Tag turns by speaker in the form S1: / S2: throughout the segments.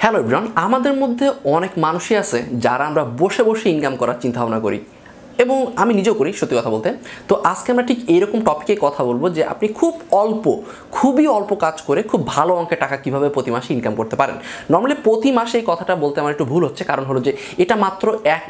S1: Hello everyone, আমাদের মধ্যে অনেক মানুষই আছে যারা আমরা বসে বসে ইনকাম করার চিন্তা ভাবনা করি এবং আমি নিজেও করি সত্যি কথা বলতে। তো আজকে আমরা ঠিক এরকম টপিকে কথা বলবো যে আপনি খুবই অল্প কাজ করে খুব ভালো অঙ্কের টাকা কিভাবে প্রতি মাসে ইনকাম করতে পারেন। নর্মালি প্রতি মাসে এই কথাটা বলতে আমার একটু ভুল হচ্ছে, কারণ হলো যে এটা মাত্র এক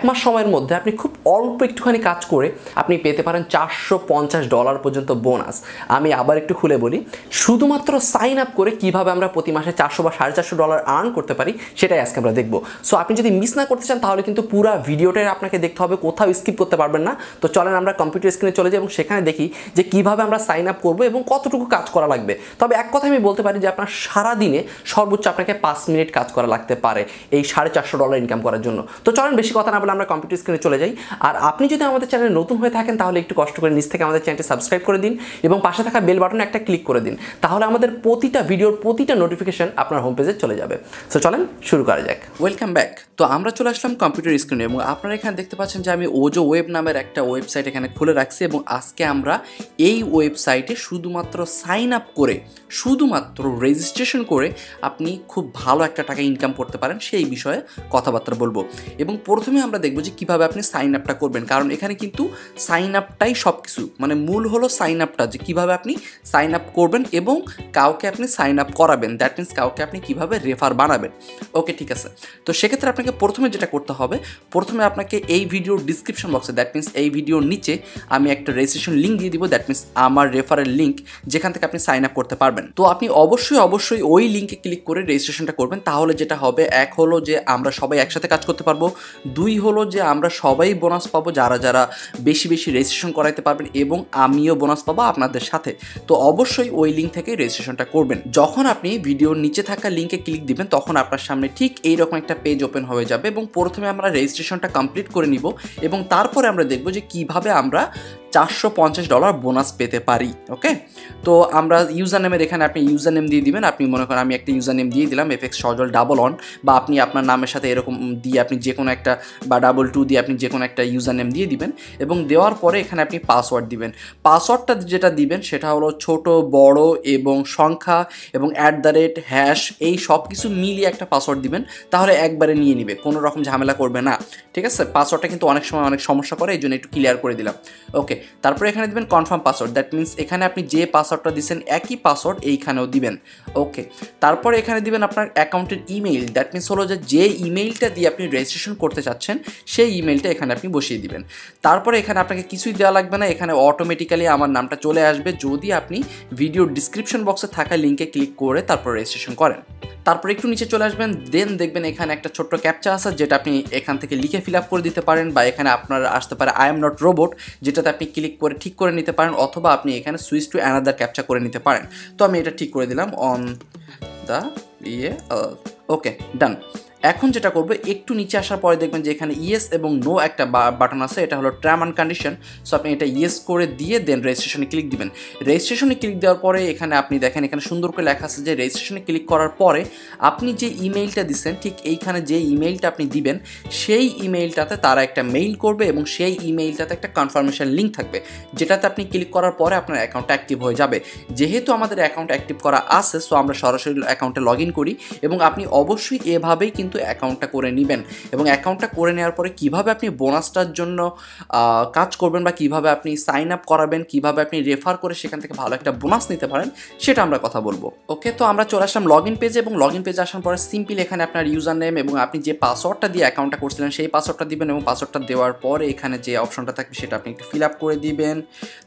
S1: মাস সময়ের মধ্যে আপনি খুব অল্প একটুখানি কাজ করে আপনি পেতে পারেন $450 পর্যন্ত বোনাস। আমি আবার একটু খুলে বলি, শুধুমাত্র সাইন আপ করে কিভাবে আমরা প্রতি মাসে $400 বা $450 আর্ন করতে পারি সেটাই আজকে আমরা দেখবো। সো আপনি যদি মিস না করতে চান তাহলে কিন্তু পুরো ভিডিওটাই আপনাকে দেখতে হবে, কোথাও স্কিপ করতে পারবেন না। তো চলেন আমরা কম্পিউটার স্ক্রিনে চলে যাই এবং সেখানে দেখি যে কিভাবে আমরা সাইন আপ করবো এবং কতটুকু কাজ করা লাগবে। তবে এক কথা আমি বলতে পারি যে আপনার সারাদিনে সর্বোচ্চ আপনাকে 5 মিনিট কাজ করা লাগতে পারে এই $450 ইনকাম করার জন্য। তো চলেন বেশি কথা না বলে আমরা কম্পিউটার স্ক্রিনে চলে যাই। আর আপনি যদি আমাদের চ্যানেলে নতুন হয়ে থাকেন তাহলে একটু কষ্ট করে নিচ থেকে আমাদের চ্যানেলটি সাবস্ক্রাইব করে দিন এবং পাশে থাকা বেল বাটনে একটা ক্লিক করে দিন, তাহলে আমাদের প্রতিটা ভিডিওর প্রতিটা নোটিফিকেশন আপনার হোম পেজে চলে যাবে। সো চলেন শুরু করা যাক। Welcome back. তো আমরা চলে আসলাম কম্পিউটার স্ক্রিনে এবং আপনারা এখানে দেখতে পাচ্ছেন যে আমি ওজো ওয়েব নামের একটা ওয়েবসাইট এখানে খুলে রাখছি এবং আজকে আমরা এই ওয়েবসাইটে শুধুমাত্র সাইন আপ করে, শুধুমাত্র রেজিস্ট্রেশন করে আপনি খুব ভালো একটা টাকা ইনকাম করতে পারেন সেই বিষয়ে কথাবার্তা বলবো। এবং প্রথমে আমরা দেখবো যে কীভাবে আপনি সাইন আপটা করবেন, কারণ এখানে কিন্তু সাইন আপটাই সব কিছু, মানে মূল হলো সাইন আপটা, যে কীভাবে আপনি সাইন আপ করবেন এবং কাউকে আপনি সাইন আপ করাবেন, দ্যাট মিনস কাউকে আপনি কীভাবে রেফার বানাবেন। ওকে, ঠিক আছে। তো সেক্ষেত্রে আপনাকে প্রথমে যেটা করতে হবে, প্রথমে আপনাকে এই ভিডিওর ডিসক্রিপশন বক্সে, দ্যাট মিনস এই ভিডিওর নিচে আমি একটা রেজিস্ট্রেশন লিঙ্ক দিয়ে দিব, দ্যাট মিনস আমার রেফারের লিঙ্ক, যেখান থেকে আপনি সাইন আপ করতে পারবেন। তো আপনি অবশ্যই ওই লিঙ্কে ক্লিক করে রেজিস্ট্রেশনটা করবেন। তাহলে যেটা হবে, এক হলো যে আমরা সবাই একসাথে কাজ করতে পারবো, দুই হলো যে আমরা সবাই বোনাস পাবো, যারা বেশি রেজিস্ট্রেশন করাইতে পারবেন এবং আমিও বোনাস পাবো আপনাদের সাথে। তো অবশ্যই ওই লিঙ্ক থেকে রেজিস্ট্রেশনটা করবেন। যখন আপনি ভিডিওর নিচে থাকা লিঙ্কে ক্লিক দিবেন তখন আপনার সামনে ঠিক এইরকম একটা পেজ ওপেন হয়ে যাবে এবং প্রথমে আমরা রেজিস্ট্রেশনটা কমপ্লিট করে নিব এবং তারপরে আমরা দেখব যে কিভাবে আমরা $450 বোনাস পেতে পারি। ওকে, তো আমরা ইউজার নেমের এখানে আপনি ইউজার নেম দিয়ে দিবেন। আপনি মনে করেন আমি একটা ইউজার নেম দিয়ে দিলাম FX সজল $on, বা আপনি আপনার নামের সাথে এরকম দিয়ে আপনি যে কোনো একটা, বা 22 দিয়ে আপনি যে কোনো একটা ইউজার নেম দিয়ে দিবেন এবং দেওয়ার পরে এখানে আপনি পাসওয়ার্ড দিবেন। পাসওয়ার্ডটা যেটা দিবেন সেটা হলো ছোট বড় এবং সংখ্যা এবং @ এই সব কিছু মিলিয়ে একটা পাসওয়ার্ড দিবেন, তাহলে একবারে নিয়ে নিবে, কোনো রকম ঝামেলা করবে না। ঠিক আছে, পাসওয়ার্ডটা কিন্তু অনেক সময় অনেক সমস্যা করে, এই জন্য একটু ক্লিয়ার করে দিলাম। ওকে, তারপরে এখানে দিবেন কনফার্ম পাসওয়ার্ড, দ্যাট মিনস এখানে আপনি যে পাসওয়ার্ডটা দিচ্ছেন একই পাসওয়ার্ড এইখানেও দিবেন। ওকে, তারপরে এখানে দিবেন আপনার অ্যাকাউন্টের ইমেইল, দ্যাট মিনস হলো যে ইমেইলটা দিয়ে আপনি রেজিস্ট্রেশন করতে চাচ্ছেন সেই ইমেইলটা এখানে আপনি বসিয়ে দিবেন। তারপরে এখানে আপনাকে কিছুই দেওয়া লাগবে না, এখানে অটোমেটিক্যালি আমার নামটা চলে আসবে যদি আপনি ভিডিওর ডিসক্রিপশন বক্সে থাকা লিঙ্কে ক্লিক করে তারপর রেজিস্ট্রেশন করেন। তারপর একটু নিচে চলে আসবেন, দেন দেখবেন এখানে একটা ছোট্ট ক্যাপচা আছে যেটা আপনি এখান থেকে লিখে ফিল আপ করে দিতে পারেন, বা এখানে আপনার আসতে পারে আই এম নট রোবট, যেটাতে আপনি ক্লিক করে ঠিক করে নিতে পারেন, অথবা আপনি এখানে সুইচ টু অ্যানাদার ক্যাপচা করে নিতে পারেন। তো আমি এটা ঠিক করে দিলাম অন দ্য ওকে, ডান। এখন যেটা করবো, একটু নিচে আসার পরে দেখবেন যে এখানে ইয়েস এবং নো একটা বাটন আছে, এটা হলো টার্ম অ্যান্ড কন্ডিশন। সো আপনি এটা ইয়েস করে দিয়ে দেন রেজিস্ট্রেশনে ক্লিক দিবেন। রেজিস্ট্রেশনে ক্লিক দেওয়ার পরে এখানে আপনি দেখেন এখানে সুন্দর করে লেখা আছে যে রেজিস্ট্রেশনে ক্লিক করার পরে আপনি যে ইমেইলটা দিচ্ছেন ঠিক এইখানে যে ইমেইলটা আপনি দিবেন সেই ইমেইলটাতে তারা একটা মেইল করবে এবং সেই ইমেইলটাতে একটা কনফার্মেশন লিঙ্ক থাকবে, যেটাতে আপনি ক্লিক করার পরে আপনার অ্যাকাউন্ট অ্যাক্টিভ হয়ে যাবে। যেহেতু আমাদের অ্যাকাউন্ট অ্যাক্টিভ করা আছে, সো আমরা সরাসরি অ্যাকাউন্টে লগ ইন করি এবং আপনি অবশ্যই এভাবেই কিন্তু অ্যাকাউন্টটা করে নেবেন। এবং অ্যাকাউন্টটা করে নেওয়ার পরে কিভাবে আপনি বোনাসটার জন্য কাজ করবেন, বা কিভাবে আপনি সাইন আপ করাবেন, কিভাবে আপনি রেফার করে সেখান থেকে ভালো একটা বোনাস নিতে পারেন, সেটা আমরা কথা বলবো। ওকে, তো আমরা চলে আসলাম লগ ইন পেজে এবং লগ ইন পেজে আসার পরে সিম্পল এখানে আপনার ইউজার নেম এবং আপনি যে পাসওয়ার্ডটা দিয়ে অ্যাকাউন্টটা করছিলেন সেই পাসওয়ার্ডটা দিবেন এবং পাসওয়ার্ডটা দেওয়ার পরে এখানে যে অপশনটা থাকবে সেটা আপনি একটু ফিল আপ করে দিবেন,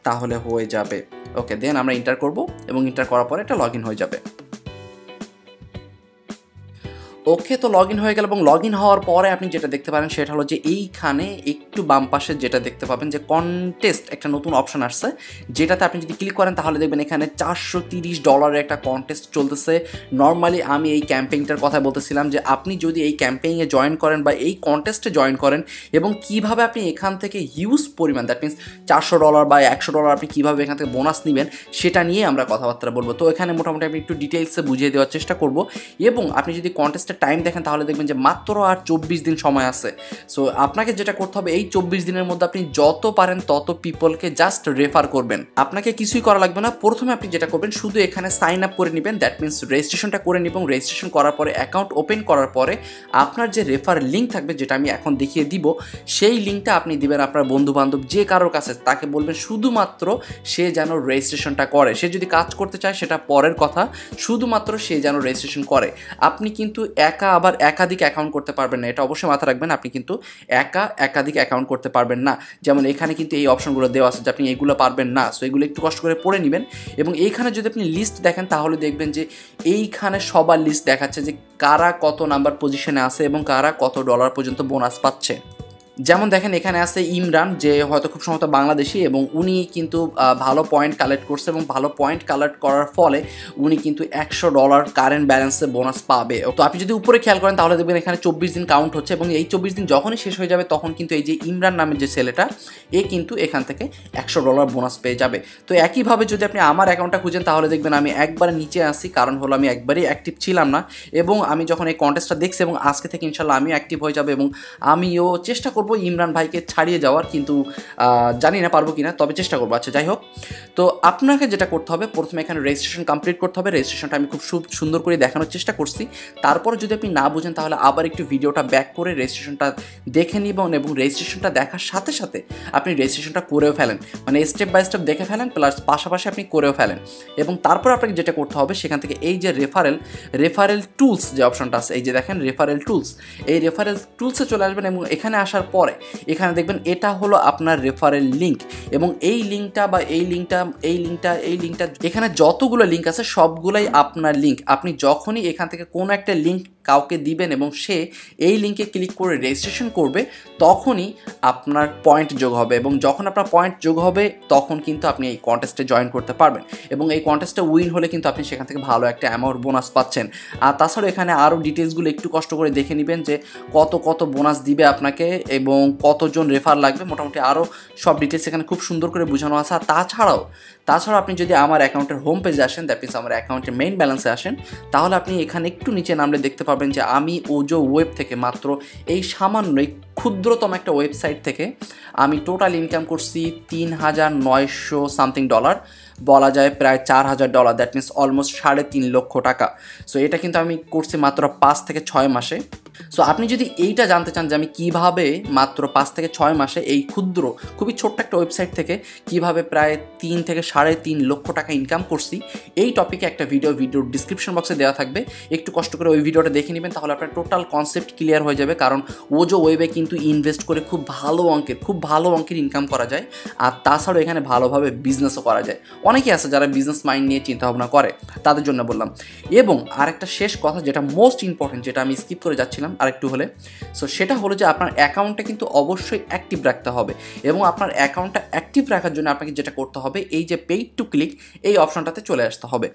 S1: তাহলে হয়ে যাবে। ওকে, দেন আমরা এন্টার করব এবং এন্টার করার পরে এটা লগ ইন হয়ে যাবে। ওকে, তো লগ ইন হয়ে গেল এবং লগ ইন হওয়ার পরে আপনি যেটা দেখতে পারেন সেটা হলো যে এইখানে একটু বাম পাশে যেটা দেখতে পাবেন যে কন্টেস্ট একটা নতুন অপশন আসছে, যেটাতে আপনি যদি ক্লিক করেন তাহলে দেখবেন এখানে $430 একটা কন্টেস্ট চলতেছে। নর্মালি আমি এই ক্যাম্পেইনটার কথা বলতেছিলাম যে আপনি যদি এই ক্যাম্পেইনে জয়েন করেন বা এই কন্টেস্টে জয়েন করেন এবং কিভাবে আপনি এখান থেকে হিউজ পরিমাণ, দ্যাট মিনস $400 বা $100 আপনি কীভাবে এখান থেকে বোনাস নেবেন সেটা নিয়ে আমরা কথাবার্তা বলবো। তো এখানে মোটামুটি আমি একটু ডিটেলসে বুঝিয়ে দেওয়ার চেষ্টা করব এবং আপনি যদি কন্টেস্ট কন্টেস্টের টাইম দেখেন তাহলে দেখবেন যে মাত্র আর 24 দিন সময় আছে। সো আপনাকে যেটা করতে হবে এই 24 দিনের মধ্যে আপনি যত পারেন তত পিপলকে জাস্ট রেফার করবেন। আপনাকে কিছুই করা লাগবে না। প্রথমে আপনি যেটা করবেন শুধু এখানে সাইন আপ করে নেবেন, দ্যাট মিনস রেজিস্ট্রেশনটা করে নেবেন। রেজিস্ট্রেশন করার পরে অ্যাকাউন্ট ওপেন করার পরে আপনার যে রেফার লিঙ্ক থাকবে, যেটা আমি এখন দেখিয়ে দিব, সেই লিঙ্কটা আপনি দিবেন আপনার বন্ধু বান্ধব যে কারোর কাছে, তাকে বলবেন শুধুমাত্র সে যেন রেজিস্ট্রেশনটা করে। সে যদি কাজ করতে চায় সেটা পরের কথা, শুধুমাত্র সে যেন রেজিস্ট্রেশন করে। আপনি কিন্তু একা আবার একাধিক অ্যাকাউন্ট করতে পারবেন না, এটা অবশ্যই মাথায় রাখবেন। আপনি কিন্তু একা একাধিক অ্যাকাউন্ট করতে পারবেন না। যেমন এখানে কিন্তু এই অপশনগুলো দেওয়া আছে যে আপনি এইগুলো পারবেন না। সো এগুলো একটু কষ্ট করে পড়ে নেবেন। এবং এইখানে যদি আপনি লিস্ট দেখেন তাহলে দেখবেন যে এইখানে সবার লিস্ট দেখাচ্ছে যে কারা কত নাম্বার পজিশনে আছে এবং কারা কত ডলার পর্যন্ত বোনাস পাচ্ছে। যেমন দেখেন এখানে আছে ইমরান, যে হয়তো খুব সম্ভবত বাংলাদেশি, এবং উনি কিন্তু ভালো পয়েন্ট কালেক্ট করছে এবং ভালো পয়েন্ট কালেক্ট করার ফলে উনি কিন্তু $100 কারেন্ট ব্যালেন্সে বোনাস পাবে। তো আপনি যদি উপরে খেয়াল করেন তাহলে দেখবেন এখানে 24 দিন কাউন্ট হচ্ছে, এবং এই 24 দিন যখনই শেষ হয়ে যাবে তখন কিন্তু এই যে ইমরান নামের যে ছেলেটা, এ কিন্তু এখান থেকে $100 বোনাস পেয়ে যাবে। তো একইভাবে যদি আপনি আমার অ্যাকাউন্টটা খুঁজেন তাহলে দেখবেন আমি একবারে নিচে আসি, কারণ হলো আমি একবারেই অ্যাক্টিভ ছিলাম না। এবং আমি যখন এই কন্টেস্টটা দেখছি এবং আজকে থেকে ইনশাল্লাহ আমিও অ্যাক্টিভ হয়ে যাবে এবং আমিও চেষ্টা করব ইমরান ভাইকে ছাড়িয়ে যাওয়ার, কিন্তু জানি না পারবো কিনা, তবে চেষ্টা করবো। আচ্ছা যাই হোক, তো আপনাকে যেটা করতে হবে প্রথমে এখানে রেজিস্ট্রেশন কমপ্লিট করতে হবে। রেজিস্ট্রেশনটা আমি খুব সুন্দর করে দেখানোর চেষ্টা করছি। তারপরে যদি আপনি না বুঝেন তাহলে আবার একটু ভিডিওটা ব্যাক করে রেজিস্ট্রেশনটা দেখে নিবেন, এবং রেজিস্ট্রেশনটা দেখার সাথে সাথে আপনি রেজিস্ট্রেশনটা করেও ফেলেন, মানে স্টেপ বাই স্টেপ দেখে ফেলেন, প্লাস পাশাপাশি আপনি করেও ফেলেন। এবং তারপর আপনাকে যেটা করতে হবে সেখান থেকে এই যে রেফারেল টুলস যে অপশনটা আছে, এই যে দেখেন রেফারেল টুলস, এই রেফারেল টুলসে চলে আসবেন এবং এখানে আসার পরে এখানে দেখবেন এটা হলো আপনার রেফারেল লিঙ্ক। এবং এই লিঙ্কটা এখানে যতগুলো লিঙ্ক আছে সবগুলাই আপনার লিঙ্ক। আপনি যখনই এখান থেকে কোনো একটা লিঙ্ক কাউকে দিবেন এবং সে এই লিঙ্কে ক্লিক করে রেজিস্ট্রেশন করবে তখনই আপনার পয়েন্ট যোগ হবে, এবং যখন আপনার পয়েন্ট যোগ হবে তখন কিন্তু আপনি এই কন্টেস্টে জয়েন করতে পারবেন। এবং এই কন্টেস্টে উইন হলে কিন্তু আপনি সেখান থেকে ভালো একটা অ্যামাউন্ট বোনাস পাচ্ছেন। আর তাছাড়াও এখানে আরও ডিটেলসগুলো একটু কষ্ট করে দেখে নেবেন যে কত বোনাস দিবে আপনাকে এবং কতজন রেফার লাগবে, মোটামুটি আরও সব ডিটেলস এখানে খুব সুন্দর করে বোঝানো আছে। আর তাছাড়াও আপনি যদি আমার অ্যাকাউন্টের হোম পেজে আসেন, দ্যাট মিনস আমার অ্যাকাউন্টের মেইন ব্যালেন্সে আসেন, তাহলে আপনি এখানে একটু নিচে নামলে দেখতে পাবেন যে আমি ওজো ওয়েব থেকে মাত্র এই সামান্য ক্ষুদ্রতম একটা ওয়েবসাইট থেকে আমি টোটাল ইনকাম করছি $3,900 সামথিং, বলা যায় প্রায় $4,000, দ্যাট মিনস অলমোস্ট 3.5 লক্ষ টাকা। সো এটা কিন্তু আমি করছি মাত্র 5 থেকে 6 মাসে। সো আপনি যদি এইটা জানতে চান যে আমি কিভাবে মাত্র 5 থেকে 6 মাসে এই ক্ষুদ্র খুবই ছোট্ট একটা ওয়েবসাইট থেকে কিভাবে প্রায় 3 থেকে 3.5 লক্ষ টাকা ইনকাম করছি, এই টপিকে একটা ভিডিওর ডিসক্রিপশন বক্সে দেওয়া থাকবে, একটু কষ্ট করে ওই ভিডিওটা দেখে নেবেন, তাহলে আপনার টোটাল কনসেপ্ট ক্লিয়ার হয়ে যাবে। কারণ ওজো ওয়েবে কিন্তু ইনভেস্ট করে খুব ভালো অঙ্কের ইনকাম করা যায়। আর তাছাড়াও এখানে ভালোভাবে বিজনেসও করা যায়। অনেকেই আছে যারা বিজনেস মাইন্ড নিয়ে চিন্তাভাবনা করে, তাদের জন্য বললাম। এবং আরেকটা শেষ কথা যেটা মোস্ট ইম্পর্টেন্ট, যেটা আমি স্কিপ করে যাচ্ছিলাম আরেকটু হলে, সো সেটা হলো যে আপনার অ্যাকাউন্টটা কিন্তু অবশ্যই অ্যাক্টিভ রাখতে হবে। এবং আপনার অ্যাকাউন্টটা অ্যাক্টিভ রাখার জন্য আপনাকে যেটা করতে হবে এই যে পেইড টু ক্লিক এই অপশনটাতে চলে আসতে হবে।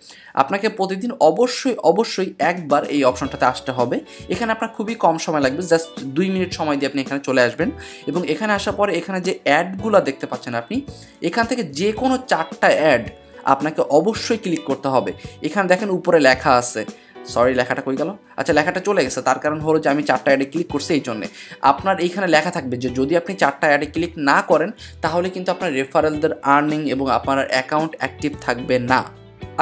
S1: আপনাকে প্রতিদিন অবশ্যই একবার এই অপশনটাতে আসতে হবে। এখানে আপনার খুবই কম সময় লাগবে, জাস্ট 2 মিনিট সময় দিয়ে আপনি এখানে চলে আসবেন। এবং এখানে আসার পরে এখানে যে অ্যাডগুলো দেখতে পাচ্ছেন আপনি, এখান থেকে যে কোনো 4টা অ্যাড আপনাকে অবশ্যই ক্লিক করতে হবে। এখানে দেখেন উপরে লেখা আছে, সরি লেখাটা কই গেল, আচ্ছা লেখাটা চলে গেছে, তার কারণ হলো যে আমি 4টা অ্যাডে ক্লিক করছি এই জন্যে। আপনার এইখানে লেখা থাকবে যে যদি আপনি 4টা অ্যাডে ক্লিক না করেন তাহলে কিন্তু আপনার রেফারেলদের আর্নিং এবং আপনার অ্যাকাউন্ট অ্যাক্টিভ থাকবে না।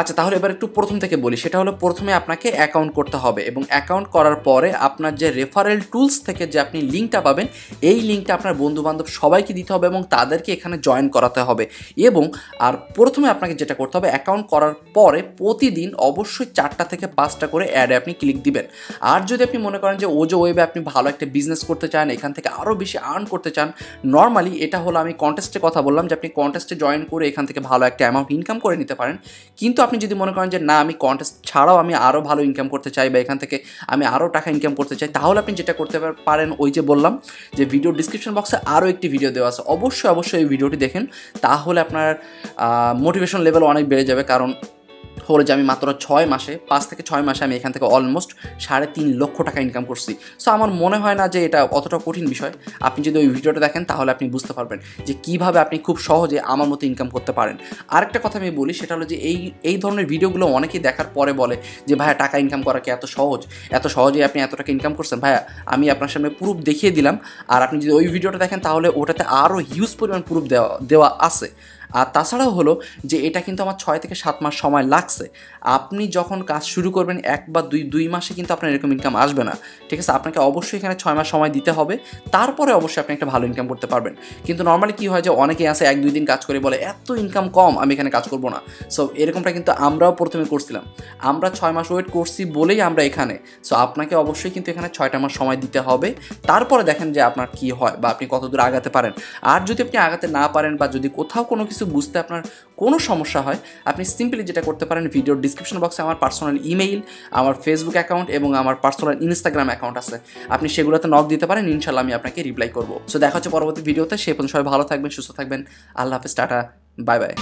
S1: আচ্ছা তাহলে এবার একটু প্রথম থেকে বলি, সেটা হলো প্রথমে আপনাকে অ্যাকাউন্ট করতে হবে এবং অ্যাকাউন্ট করার পরে আপনার যে রেফারেল টুলস থেকে যে আপনি লিঙ্কটা পাবেন এই লিঙ্কটা আপনার বন্ধুবান্ধব সবাইকে দিতে হবে এবং তাদেরকে এখানে জয়েন করাতে হবে। এবং আর প্রথমে আপনাকে যেটা করতে হবে, অ্যাকাউন্ট করার পরে প্রতিদিন অবশ্যই 4টা থেকে 5টা করে অ্যাডে আপনি ক্লিক দিবেন। আর যদি আপনি মনে করেন যে ওজো ওয়েবে আপনি ভালো একটা বিজনেস করতে চান, এখান থেকে আরও বেশি আর্ন করতে চান, নর্মালি এটা হলো আমি কন্টেস্টে কথা বললাম যে আপনি কন্টেস্টে জয়েন করে এখান থেকে ভালো একটা অ্যামাউন্ট ইনকাম করে নিতে পারেন। কিন্তু আপনি যদি মনে করেন যে না আমি কন্টেস্ট ছাড়াও আমি আরও ভালো ইনকাম করতে চাই বা এখান থেকে আমি আরও টাকা ইনকাম করতে চাই, তাহলে আপনি যেটা করতে পারেন ওই যে বললাম যে ভিডিও ডিসক্রিপশন বক্সে আরও একটি ভিডিও দেওয়া আছে, অবশ্যই এই ভিডিওটি দেখেন, তাহলে আপনার মোটিভেশন লেভেল অনেক বেড়ে যাবে। কারণ হলো যে আমি মাত্র 6 মাসে 5 থেকে 6 মাসে আমি এখান থেকে অলমোস্ট 3.5 লক্ষ টাকা ইনকাম করছি। সো আমার মনে হয় না যে এটা অতটা কঠিন বিষয়। আপনি যদি ওই ভিডিওটা দেখেন তাহলে আপনি বুঝতে পারবেন যে কীভাবে আপনি খুব সহজে আমার মতো ইনকাম করতে পারেন। আরেকটা কথা আমি বলি, সেটা হলো যে এই ধরনের ভিডিওগুলো অনেকেই দেখার পরে বলে যে ভাইয়া টাকা ইনকাম করা কি এত সহজ, এত সহজেই আপনি এত টাকা ইনকাম করছেন। ভাইয়া আমি আপনার সামনে প্রুফ দেখিয়ে দিলাম, আর আপনি যদি ওই ভিডিওটা দেখেন তাহলে ওটাতে আরও হিউজ পরিমাণ প্রুফ দেওয়া আছে। আর তাছাড়াও হলো যে এটা কিন্তু আমার 6 থেকে 7 মাস সময় লাগছে। আপনি যখন কাজ শুরু করবেন 1 বা 2 মাসে কিন্তু আপনার এরকম ইনকাম আসবে না, ঠিক আছে? আপনাকে অবশ্যই এখানে 6 মাস সময় দিতে হবে, তারপরে অবশ্যই আপনি একটা ভালো ইনকাম করতে পারবেন। কিন্তু নর্মালি কী হয় যে অনেকেই আছে 1-2 দিন কাজ করে বলে এত ইনকাম কম, আমি এখানে কাজ করবো না। সো এরকমটা কিন্তু আমরাও প্রথমে করছিলাম, আমরা 6 মাস ওয়েট করছি বলেই আমরা এখানে। সো আপনাকে অবশ্যই কিন্তু এখানে 6টা মাস সময় দিতে হবে, তারপরে দেখেন যে আপনার কী হয় বা আপনি কত দূর আগাতে পারেন। আর যদি আপনি আগাতে না পারেন বা যদি কোথাও কোনো কিছু বুঝতে আপনার কোনো সমস্যা হয়, আপনি সিম্পলি যেটা করতে পারেন, ভিডিওর ডিসক্রিপশন বক্সে আমার পার্সোনাল ইমেইল, আমার ফেসবুক অ্যাকাউন্ট এবং আমার পার্সোনাল ইনস্টাগ্রাম অ্যাকাউন্ট আছে, আপনি সেগুলোতে নক দিতে পারেন, ইনশাল্লাহ আমি আপনাকে রিপ্লাই করবো। সো দেখা হচ্ছে পরবর্তী ভিডিওতে। সে পর্যন্ত সবাই ভালো থাকবেন, সুস্থ থাকবেন। আল্লাহ হাফেজ, টাটা, বাই বাই।